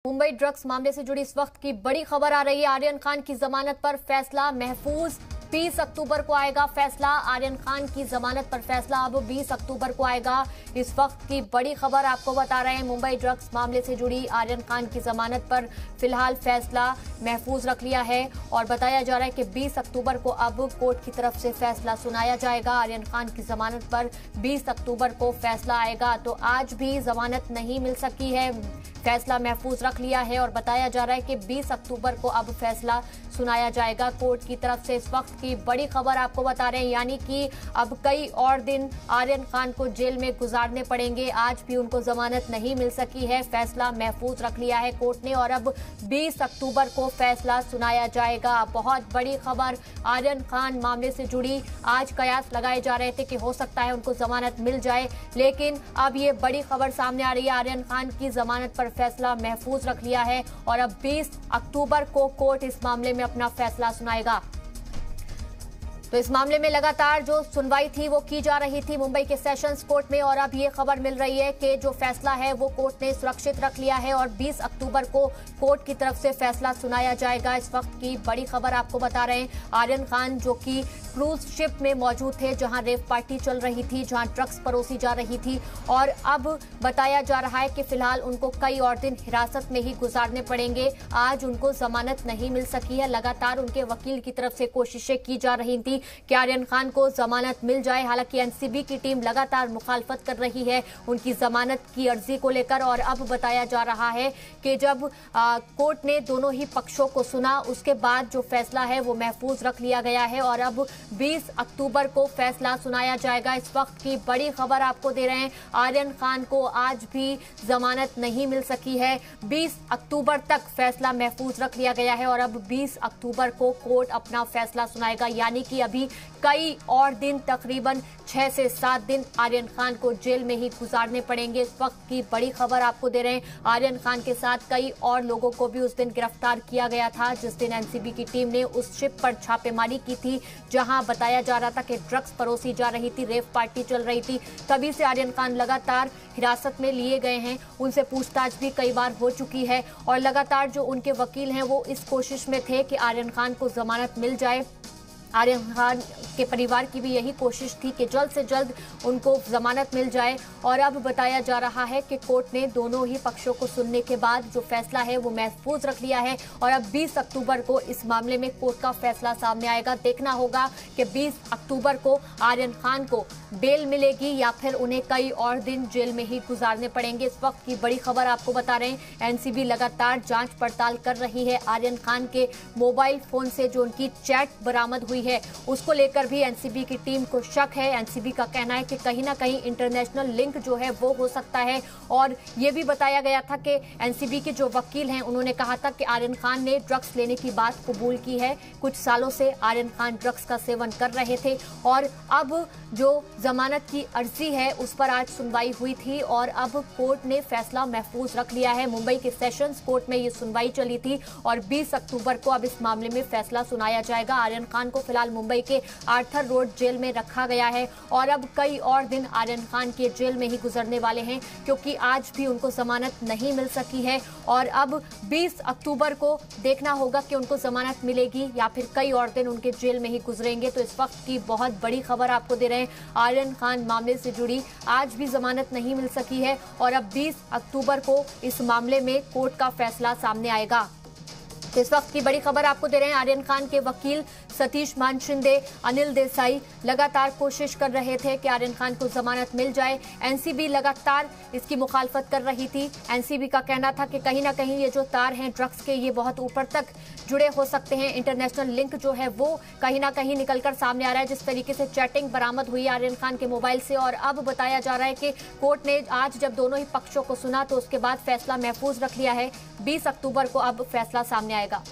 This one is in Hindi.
मुंबई ड्रग्स मामले से जुड़ी इस वक्त की बड़ी खबर आ रही है। आर्यन खान की जमानत पर फैसला महफूज 20 अक्टूबर को आएगा फैसला। आर्यन खान की जमानत पर फैसला अब 20 अक्टूबर को आएगा। इस वक्त की बड़ी खबर आपको बता रहे हैं। मुंबई ड्रग्स मामले से जुड़ी आर्यन खान की जमानत पर फिलहाल फैसला महफूज रख लिया है और बताया जा रहा है कि 20 अक्टूबर को अब कोर्ट की तरफ से फैसला सुनाया जाएगा। आर्यन खान की जमानत पर 20 अक्टूबर को फैसला आएगा। तो आज भी जमानत नहीं मिल सकी है, फैसला महफूज रख लिया है और बताया जा रहा है कि 20 अक्टूबर को अब फैसला सुनाया जाएगा कोर्ट की तरफ से। इस वक्त की बड़ी खबर आपको बता रहे हैं, यानी कि अब कई और दिन आर्यन खान को जेल में गुजारने पड़ेंगे। आज भी उनको जमानत नहीं मिल सकी है, फैसला महफूज रख लिया है कोर्ट ने और अब 20 अक्टूबर को फैसला सुनाया जाएगा। बहुत बड़ी खबर आर्यन खान मामले से जुड़ी। आज कयास लगाए जा रहे थे कि हो सकता है उनको जमानत मिल जाए, लेकिन अब ये बड़ी खबर सामने आ रही है। आर्यन खान की जमानत पर फैसला महफूज रख लिया है और अब 20 अक्टूबर को कोर्ट इस मामले में अपना फैसला सुनाएगा। तो इस मामले में लगातार जो सुनवाई थी वो की जा रही थी मुंबई के सेशंस कोर्ट में और अब ये खबर मिल रही है कि जो फैसला है वो कोर्ट ने सुरक्षित रख लिया है और 20 अक्टूबर को कोर्ट की तरफ से फैसला सुनाया जाएगा। इस वक्त की बड़ी खबर आपको बता रहे हैं। आर्यन खान जो कि क्रूज शिप में मौजूद थे जहां रेव पार्टी चल रही थी, जहां ड्रग्स परोसी जा रही थी और अब बताया जा रहा है कि फिलहाल उनको कई और दिन हिरासत में ही गुजारने पड़ेंगे। आज उनको जमानत नहीं मिल सकी है। लगातार उनके वकील की तरफ से कोशिशें की जा रही थी कि आर्यन खान को जमानत मिल जाए। हालांकि एनसीबी की टीम लगातार मुखालफत कर रही है उनकी जमानत की अर्जी को लेकर और अब बताया जा रहा है कि जब कोर्ट ने दोनों ही पक्षों को सुना उसके बाद जो फैसला है वो महफूज रख लिया गया है और अब 20 अक्टूबर को फैसला सुनाया जाएगा। इस वक्त की बड़ी खबर आपको दे रहे हैं। आर्यन खान को आज भी जमानत नहीं मिल सकी है। 20 अक्टूबर तक फैसला महफूज रख लिया गया है और अब 20 अक्टूबर को कोर्ट अपना फैसला सुनाएगा, यानी कि अभी कई और दिन, तकरीबन 6 से 7 दिन आर्यन खान को जेल में ही गुजारने पड़ेंगे। इस वक्त की बड़ी खबर आपको दे रहे हैं। आर्यन खान के साथ कई और लोगों को भी उस दिन गिरफ्तार किया गया था जिस दिन एनसीबी की टीम ने उस शिप पर छापेमारी की थी जहां बताया जा रहा था कि ड्रग्स परोसी जा रही थी, रेव पार्टी चल रही थी। तभी से आर्यन खान लगातार हिरासत में लिए गए हैं। उनसे पूछताछ भी कई बार हो चुकी है और लगातार जो उनके वकील हैं वो इस कोशिश में थे कि आर्यन खान को जमानत मिल जाए। आर्यन खान के परिवार की भी यही कोशिश थी कि जल्द से जल्द उनको जमानत मिल जाए और अब बताया जा रहा है कि कोर्ट ने दोनों ही पक्षों को सुनने के बाद जो फैसला है वो महफूज रख लिया है और अब 20 अक्टूबर को इस मामले में कोर्ट का फैसला सामने आएगा। देखना होगा कि 20 अक्टूबर को आर्यन खान को बेल मिलेगी या फिर उन्हें कई और दिन जेल में ही गुजारने पड़ेंगे। इस वक्त की बड़ी खबर आपको बता रहे हैं। एनसीबी लगातार जांच पड़ताल कर रही है। आर्यन खान के मोबाइल फोन से जो उनकी चैट बरामद हुई है उसको लेकर भी एनसीबी की टीम को शक है। एनसीबी का कहना है कि कहीं ना कहीं इंटरनेशनल लिंक जो है वो हो सकता है और ये भी बताया गया था कि एनसीबी के जो वकील हैं उन्होंने कहा था कि आर्यन खान ने ड्रग्स लेने की बात कबूल की है। कुछ सालों से आर्यन खान ड्रग्स का सेवन कर रहे थे और अब जो जमानत की अर्जी है उस पर आज सुनवाई हुई थी और अब कोर्ट ने फैसला महफूज रख लिया है। मुंबई के सेशंस कोर्ट में ये सुनवाई चली थी और 20 अक्टूबर को अब इस मामले में फैसला सुनाया जाएगा। आर्यन खान को फिलहाल मुंबई के आर्थर रोड जेल में रखा गया है और अब कई और दिन आर्यन खान के जेल में ही गुजरने वाले हैं क्योंकि आज भी उनको जमानत नहीं मिल सकी है और अब 20 अक्टूबर को देखना होगा कि उनको जमानत मिलेगी या फिर कई और दिन उनके जेल में ही गुजरेंगे। तो इस वक्त की बहुत बड़ी खबर आपको दे रहे हैं। आर्यन खान मामले से जुड़ी आज भी जमानत नहीं मिल सकी है और अब 20 अक्टूबर को इस मामले में कोर्ट का फैसला सामने आएगा। तो इस वक्त की बड़ी खबर आपको दे रहे हैं। आर्यन खान के वकील सतीश मान शिंदे, अनिल देसाई लगातार कोशिश कर रहे थे कि आर्यन खान को जमानत मिल जाए। एनसीबी लगातार इसकी मुखालफत कर रही थी। एनसीबी का कहना था कि कहीं ना कहीं ये जो तार हैं ड्रग्स के ये बहुत ऊपर तक जुड़े हो सकते हैं। इंटरनेशनल लिंक जो है वो कहीं ना कहीं निकलकर सामने आ रहा है। जिस तरीके से चैटिंग बरामद हुई आर्यन खान के मोबाइल से और अब बताया जा रहा है कि कोर्ट ने आज जब दोनों ही पक्षों को सुना तो उसके बाद फैसला महफूज रख लिया है। 20 अक्टूबर को अब फैसला सामने आएगा।